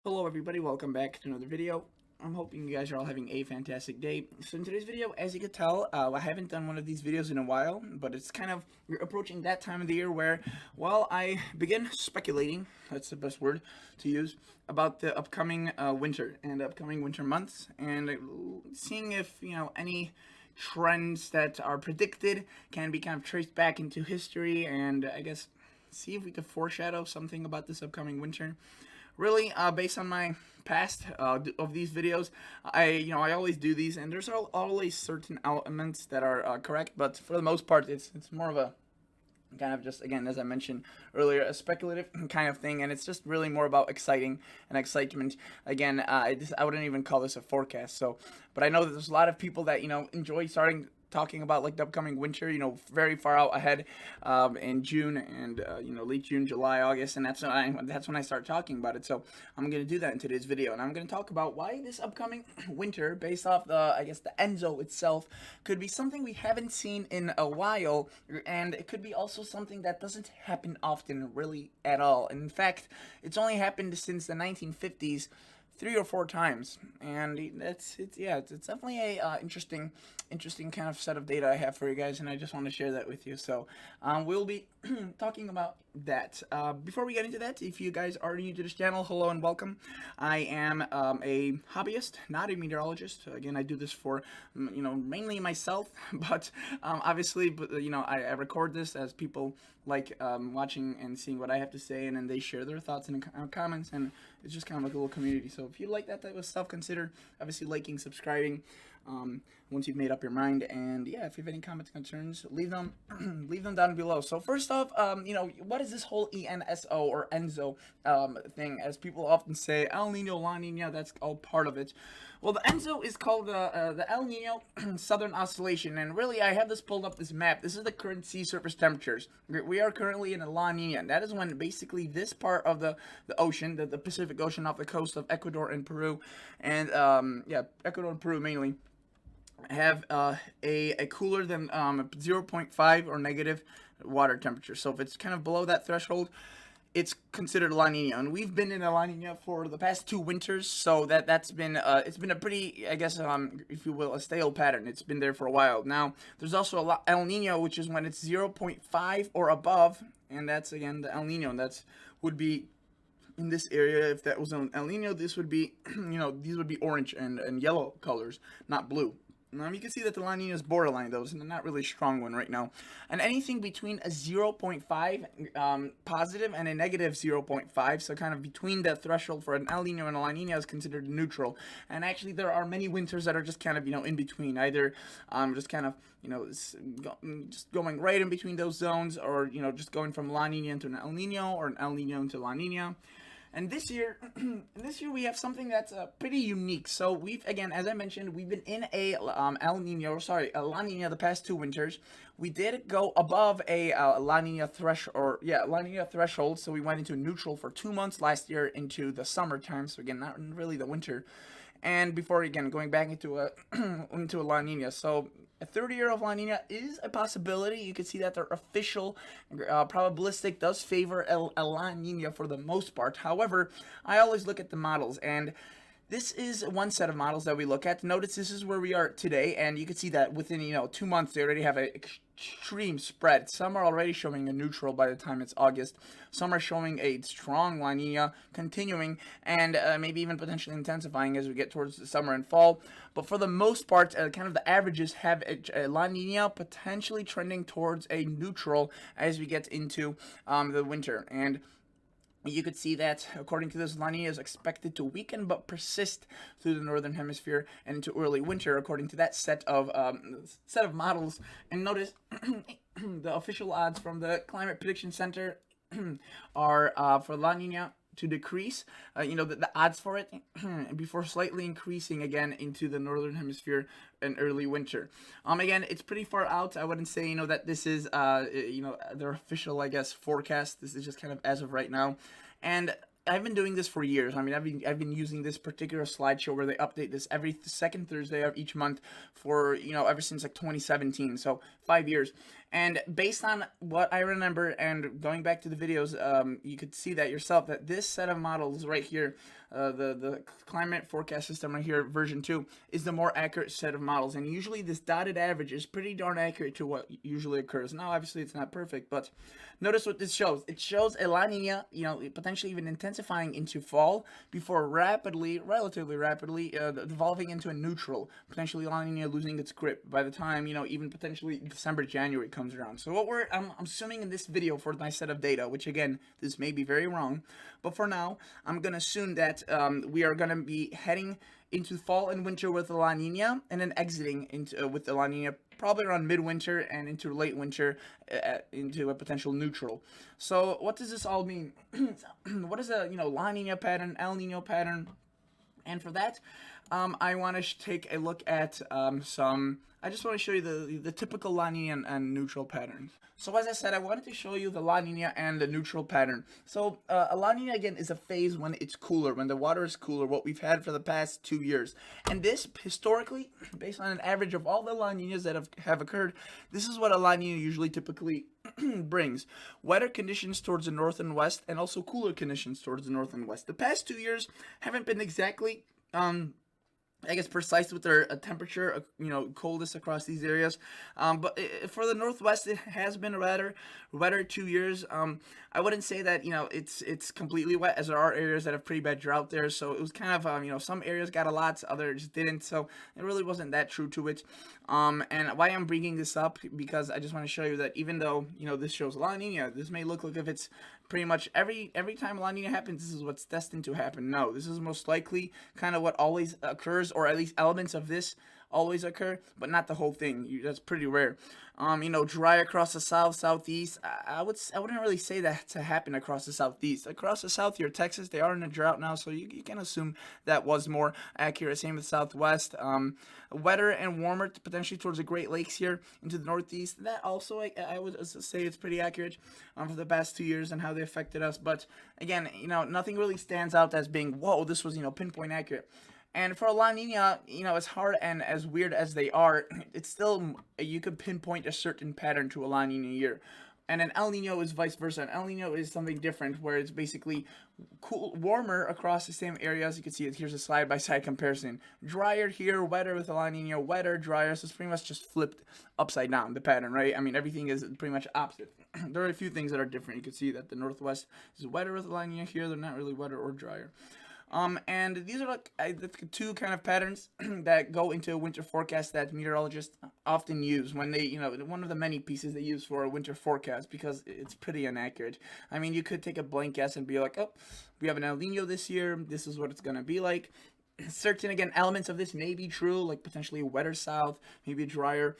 Hello everybody, welcome back to another video. I'm hoping you guys are all having a fantastic day. So in today's video, as you can tell, I haven't done one of these videos in a while, but it's kind of, we're approaching that time of the year where, well, I begin speculating, that's the best word to use, about the upcoming winter and upcoming winter months, and seeing if, any trends that are predicted can be kind of traced back into history, and I guess see if we could foreshadow something about this upcoming winter. Really, based on my past of these videos, I always do these, and there's always certain elements that are correct, but for the most part, it's more of a kind of just, again, as I mentioned earlier, a speculative kind of thing, and it's just really more about exciting and excitement. Again, I wouldn't even call this a forecast. So, but I know that there's a lot of people that enjoy starting talking about like the upcoming winter, very far out ahead, in June and late June, July, August, and that's when I start talking about it. So I'm gonna do that in today's video, and I'm gonna talk about why this upcoming winter, based off the Enzo itself, could be something we haven't seen in a while, and it could be also something that doesn't happen often, really at all. And in fact, it's only happened since the 1950s. 3 or 4 times, and it's definitely a interesting kind of set of data I have for you guys, and I just want to share that with you. So we'll be talking about that. Before we get into that, if you guys are new to this channel, hello and welcome. I am a hobbyist, not a meteorologist. Again, I do this for mainly myself, but obviously, I record this as people like watching and seeing what I have to say, and then they share their thoughts in the comments, and it's just kind of like a little community. So if you like that type of stuff, consider obviously liking, subscribing, once you've made up your mind. And yeah, if you have any comments, concerns, leave them leave them down below. So first off, what is this whole ENSO or Enzo thing, as people often say? El Nino, La Nina, that's all part of it. Well, the Enzo is called the El Nino Southern Oscillation, and really, I have this pulled up, this map. This is the current sea surface temperatures. We are currently in a La Nina, and that is when basically this part of the ocean, the Pacific Ocean off the coast of Ecuador and Peru, and Ecuador and Peru mainly, have a cooler than 0.5 or negative water temperature. So if it's kind of below that threshold, it's considered La Nina, and we've been in a La Nina for the past 2 winters. So that's been it's been a pretty, I guess, if you will, a stale pattern. It's been there for a while. Now there's also a El Nino, which is when it's 0.5 or above, and that's again the El Nino, and that's would be in this area. If that was an El Nino, this would be these would be orange and yellow colors, not blue. You can see that the La Nina is borderline, though, it's not really strong one right now. And anything between a 0.5 positive and a negative 0.5, so kind of between that threshold for an El Nino and a La Nina, is considered neutral. And actually, there are many winters that are just kind of in between, either just kind of just going right in between those zones, or just going from La Nina into an El Nino, or an El Nino into La Nina. And this year, we have something that's pretty unique. So we've, again, as I mentioned, we've been in a a La Nina the past 2 winters. We did go above a La Nina threshold. So we went into neutral for 2 months last year into the summertime. So again, not really the winter. And before, again, going back into a into a La Nina. So a third year of La Nina is a possibility. You can see that their official probabilistic does favor a La Nina for the most part. However, I always look at the models, and this is one set of models that we look at. Notice this is where we are today, and you can see that within 2 months they already have an extreme spread. Some are already showing a neutral by the time it's August. Some are showing a strong La Nina continuing, and maybe even potentially intensifying as we get towards the summer and fall. But for the most part, kind of the averages have a La Nina potentially trending towards a neutral as we get into the winter. And you could see that, according to this, La Nina is expected to weaken but persist through the northern hemisphere and into early winter, according to that set of models. And notice the official odds from the Climate Prediction Center are for La Nina to decrease, the odds for it, before slightly increasing again into the northern hemisphere in early winter. Again, it's pretty far out. I wouldn't say, that this is, their official, I guess, forecast. This is just kind of as of right now. And I've been doing this for years. I mean, I've been using this particular slideshow where they update this every second Thursday of each month for ever since like 2017, so 5 years. And based on what I remember and going back to the videos, you could see that yourself, that this set of models right here, the climate forecast system right here, version 2, is the more accurate set of models. And usually this dotted average is pretty darn accurate to what usually occurs. Now, obviously, it's not perfect, but notice what this shows. It shows a La Nina, potentially even intensifying into fall before relatively rapidly, devolving into a neutral, potentially La Nina losing its grip by the time, even potentially December, January comes around. So what I'm assuming in this video for my set of data, which again, this may be very wrong, but for now, I'm going to assume that we are going to be heading into fall and winter with the La Nina, and then exiting into with the La Nina probably around midwinter and into late winter, into a potential neutral. So what does this all mean? What is a La Nina pattern, El Nino pattern? And for that, I want to take a look at I just want to show you the typical La Nina and neutral patterns. So as I said, I wanted to show you the La Nina and the neutral pattern. So a La Nina, again, is a phase when it's cooler, when the water is cooler, what we've had for the past 2 years. And this, historically, based on an average of all the La Ninas that have occurred, this is what a La Nina usually typically brings. Wetter conditions towards the north and west, and also cooler conditions towards the north and west. The past 2 years haven't been exactly I guess precise with their temperature, coldest across these areas. But for the Northwest, it has been a wetter 2 years. I wouldn't say that it's completely wet, as there are areas that have pretty bad drought there. So it was kind of some areas got a lot, others didn't. So it really wasn't that true to it. And why I'm bringing this up, because I just want to show you that even though this shows La Nina, this may look like if it's pretty much every time La Nina happens, this is what's destined to happen. No, this is most likely kind of what always occurs, or at least elements of this always occur, but not the whole thing. That's pretty rare. Dry across the south, southeast. I wouldn't really say that to happen across the southeast. Across the south here, Texas, they are in a drought now, so you can assume that was more accurate. Same with southwest. Wetter and warmer, potentially towards the Great Lakes here into the northeast. That also, I would say it's pretty accurate for the past 2 years and how they affected us. But again, nothing really stands out as being, whoa, this was pinpoint accurate. And for a La Nina, as hard and as weird as they are, it's still, you could pinpoint a certain pattern to a La Nina year. And an El Nino is vice versa. An El Nino is something different, where it's basically warmer across the same areas. You can see it. Here's a side-by-side comparison. Drier here, wetter with a La Nina, wetter, drier. So it's pretty much just flipped upside down, the pattern, right? I mean, everything is pretty much opposite. There are a few things that are different. You can see that the Northwest is wetter with a La Nina here. They're not really wetter or drier. And these are like the two kind of patterns that go into a winter forecast that meteorologists often use when they, one of the many pieces they use for a winter forecast, because it's pretty inaccurate. I mean, you could take a blank guess and be like, oh, we have an El Nino this year. This is what it's going to be like. Certain, again, elements of this may be true, like potentially wetter south, maybe drier,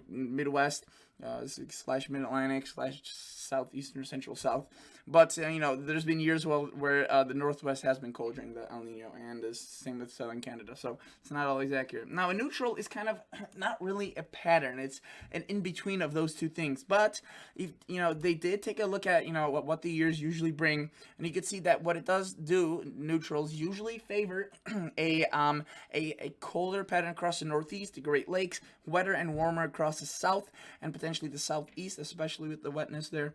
Midwest, / Mid-Atlantic / southeastern central south. But there's been years where the Northwest has been cold during the El Nino, and the same with southern Canada, so it's not always accurate. Now, a neutral is kind of not really a pattern. It's an in-between of those two things. But if they did take a look at what the years usually bring, and you can see that what it does do, neutrals usually favor a colder pattern across the Northeast, the Great Lakes, wetter and warmer across the South, and potentially the Southeast, especially with the wetness there.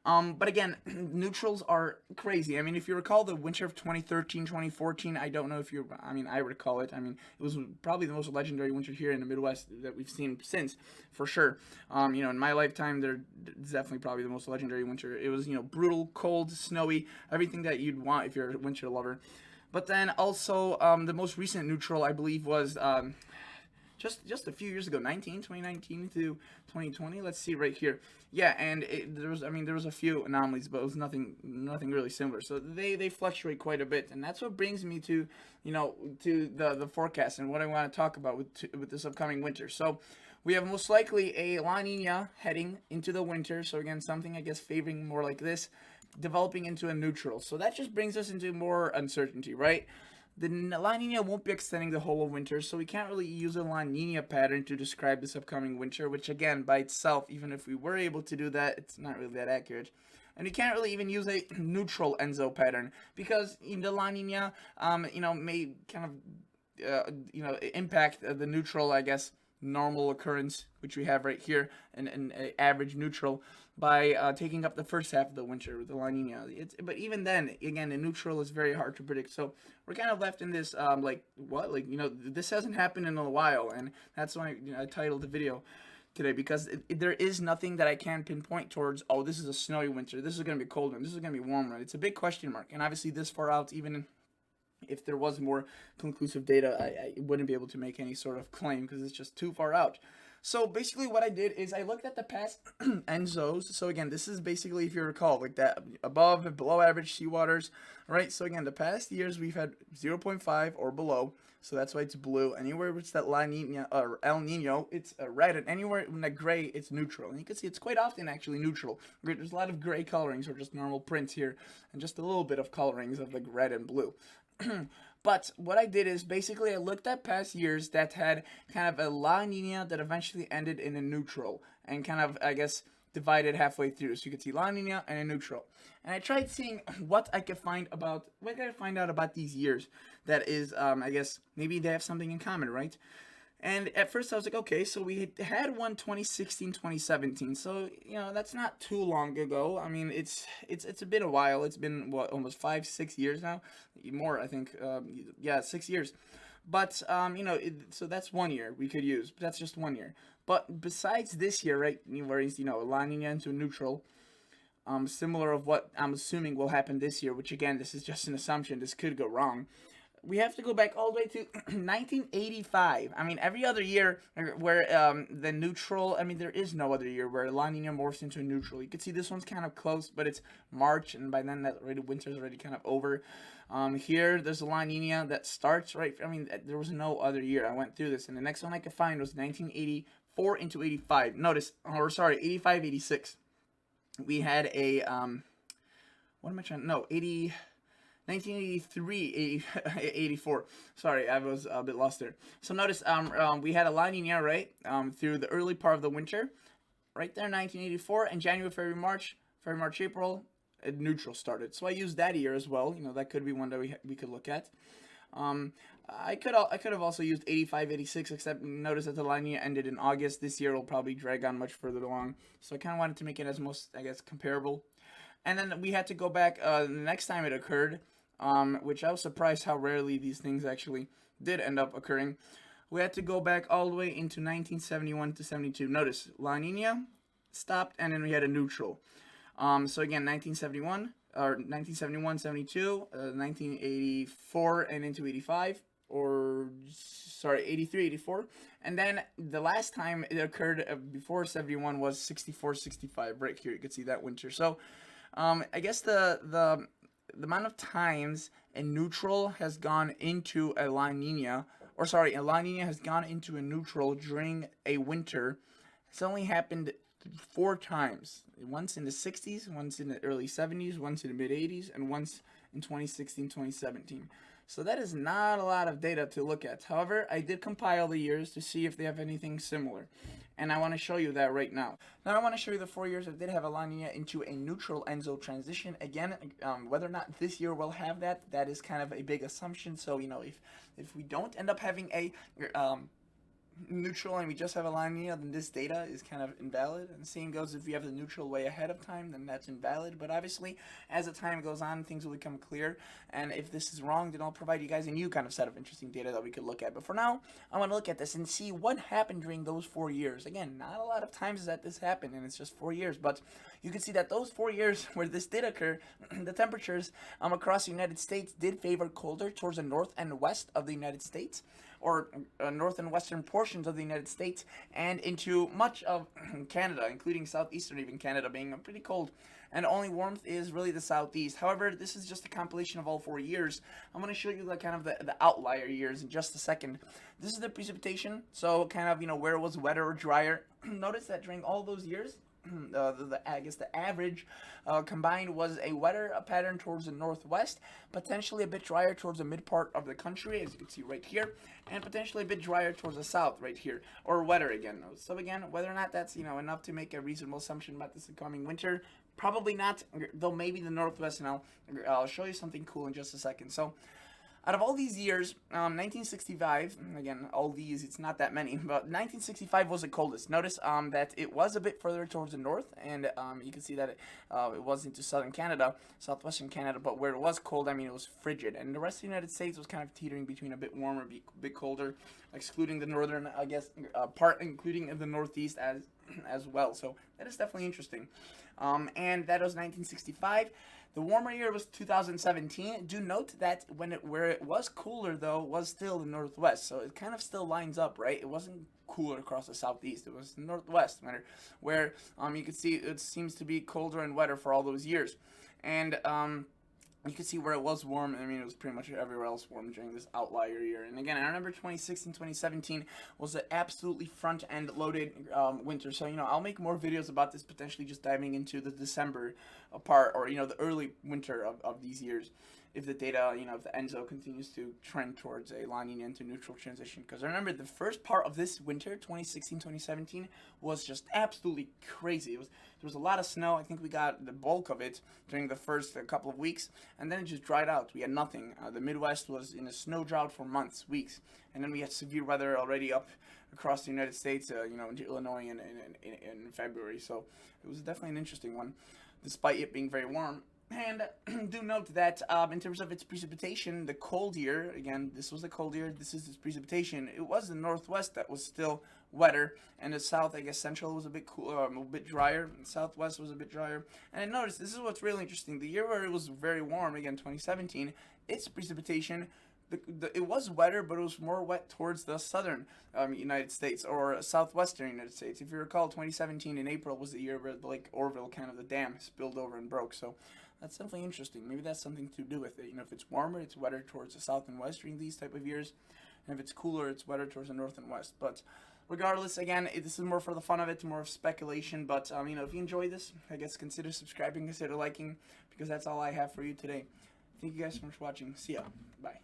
But again, neutrals are crazy. I mean, if you recall the winter of 2013, 2014, I don't know if I recall it. I mean, it was probably the most legendary winter here in the Midwest that we've seen since, for sure. In my lifetime, it's definitely probably the most legendary winter. It was, brutal, cold, snowy, everything that you'd want if you're a winter lover. But then also, the most recent neutral, I believe, was just a few years ago, 2019 to 2020. Let's see right here. Yeah, and there was a few anomalies, but it was nothing really similar. So they fluctuate quite a bit, and that's what brings me to the forecast and what I want to talk about with this upcoming winter. So we have most likely a La Nina heading into the winter. So again, something I guess favoring more like this, developing into a neutral. So that just brings us into more uncertainty, right? The La Nina won't be extending the whole of winter, so we can't really use a La Nina pattern to describe this upcoming winter, which again, by itself, even if we were able to do that, it's not really that accurate. And you can't really even use a neutral Enzo pattern, because the La Nina, may kind of, impact the neutral, I guess, normal occurrence, which we have right here, and average neutral, by taking up the first half of the winter with the La Nina. But even then, again, a neutral is very hard to predict. So we're kind of left in this like what, like this hasn't happened in a while, and that's why I titled the video today, because there is nothing that I can pinpoint towards, oh, this is a snowy winter, this is going to be cold, and this is going to be warm. It's a big question mark, and obviously this far out, even if there was more conclusive data, I wouldn't be able to make any sort of claim because it's just too far out. So basically what I did is I looked at the past ENSOs. So again, this is basically, if you recall, like that above and below average seawaters, right? So again, the past years we've had 0.5 or below. So that's why it's blue. Anywhere it's that La Nina or El Nino, it's red, and anywhere in the gray, it's neutral. And you can see it's quite often actually neutral. There's a lot of gray colorings or just normal prints here, and just a little bit of colorings of like red and blue. But what I did is basically I looked at past years that had kind of a La Nina that eventually ended in a neutral, and kind of, I guess, divided halfway through. So you could see La Nina and a neutral. And I tried seeing what I could find out about these years that is, I guess, maybe they have something in common, right? And at first I was like, okay, so we had one 2016, 2017. So, that's not too long ago. I mean, it's been a while. It's been, what, almost 5-6 years now? More, I think. Yeah, 6 years. But, so that's 1 year we could use. But that's just 1 year. But besides this year, right, where he's, La Nina into neutral, similar of what I'm assuming will happen this year, which again, this is just an assumption. This could go wrong. We have to go back all the way to 1985. I mean, every other year where the neutral, I mean, there is no other year where La Nina morphs into a neutral. You can see this one's kind of close, but it's March, and by then winter's already kind of over. Here, there's a La Nina that starts, right? I mean, there was no other year. I went through this, and the next one I could find was 1984 into 85. Notice, or sorry, 85, 86. We had a, what am I trying, no, 1983, 84. Sorry, I was a bit lost there. So notice, we had a La Nina, right, through the early part of the winter, right there, 1984, and January, February, March, April, neutral started. So I used that year as well. That could be one that we could look at. I could have also used 85, 86, except notice that the La Nina ended in August. This year will probably drag on much further along. So I kind of wanted to make it as most, I guess, comparable. And then we had to go back the next time it occurred, which I was surprised how rarely these things actually did end up occurring. We had to go back all the way into 1971 to 72. Notice, La Nina stopped, and then we had a neutral. So again, 1971, or 1971, 72, 1984, and into 85, or, sorry, 83, 84. And then the last time it occurred before 71 was 64, 65, right here. You can see that winter. So, I guess the amount of times a neutral has gone into a La Nina, or sorry, a La Nina has gone into a neutral during a winter, it's only happened 4 times. Once in the 60s, once in the early 70s, once in the mid 80s, and once in 2016, 2017. So that is not a lot of data to look at. However, I did compile the years to see if they have anything similar. And I want to show you that right now. Now I want to show you the 4 years that did have a La Nina into a neutral ENSO transition. Again, whether or not this year will have that is kind of a big assumption. So, if we don't end up having a neutral and we just have a La Nina, then this data is kind of invalid. And the same goes if you have the neutral way ahead of time, then that's invalid. But obviously, as the time goes on, things will become clear. And if this is wrong, then I'll provide you guys a new kind of set of interesting data that we could look at. But for now, I want to look at this and see what happened during those 4 years. Again, not a lot of times that this happened, and it's just 4 years. But you can see that those 4 years where this did occur, the temperatures across the United States did favor colder towards the north and west of the United States, or north and western portions of the United States, and into much of Canada, including southeastern even Canada being pretty cold. And only warmth is really the southeast. However, this is just a compilation of all 4 years. I'm going to show you the outlier years in just a second. This is the precipitation, so kind of, where it was wetter or drier. Notice that during all those years, I guess the average combined was a wetter pattern towards the northwest, potentially a bit drier towards the mid part of the country, as you can see right here, and potentially a bit drier towards the south right here, or wetter again. So again, whether or not that's enough to make a reasonable assumption about this coming winter, probably not, though maybe the northwest, and I'll show you something cool in just a second. So out of all these years, 1965, again, all these, it's not that many, but 1965 was the coldest. Notice that it was a bit further towards the north, and you can see that it was into southern Canada, southwestern Canada, but where it was cold, I mean, it was frigid. And the rest of the United States was kind of teetering between a bit warmer, a bit colder, excluding the northern, I guess, part, including the northeast as well. So that is definitely interesting. And that was 1965. The warmer year was 2017. Do note that where it was cooler though was still the northwest, so it kind of still lines up, right? It wasn't cooler across the southeast. It was the northwest, where you can see it seems to be colder and wetter for all those years, and you can see where it was warm. I mean, it was pretty much everywhere else warm during this outlier year. And again, I remember 2016, 2017 was an absolutely front-end loaded winter. So, I'll make more videos about this, potentially just diving into the December part, or, the early winter of these years, if the data, if the ENSO continues to trend towards a La Nina into neutral transition. Because I remember the first part of this winter, 2016, 2017, was just absolutely crazy. There was a lot of snow. I think we got the bulk of it during the first couple of weeks, and then it just dried out. We had nothing. The Midwest was in a snow drought for months, weeks, and then we had severe weather already up across the United States, into Illinois in February. So it was definitely an interesting one, despite it being very warm. And do note that in terms of its precipitation, the cold year, again, this was the cold year, this is its precipitation, it was the northwest that was still wetter, and the south, I guess central was a bit cooler, a bit drier, and southwest was a bit drier. And I noticed, this is what's really interesting, the year where it was very warm, again, 2017, its precipitation, it was wetter, but it was more wet towards the southern United States, or southwestern United States. If you recall, 2017 in April was the year where Lake Orville, kind of the dam, spilled over and broke. So that's definitely interesting. Maybe that's something to do with it. If it's warmer, it's wetter towards the south and west during these type of years, and if it's cooler, it's wetter towards the north and west. But regardless, again, this is more for the fun of it, more of speculation. But if you enjoy this, I guess consider subscribing, consider liking, because that's all I have for you today. Thank you guys so much for watching. See ya. Bye.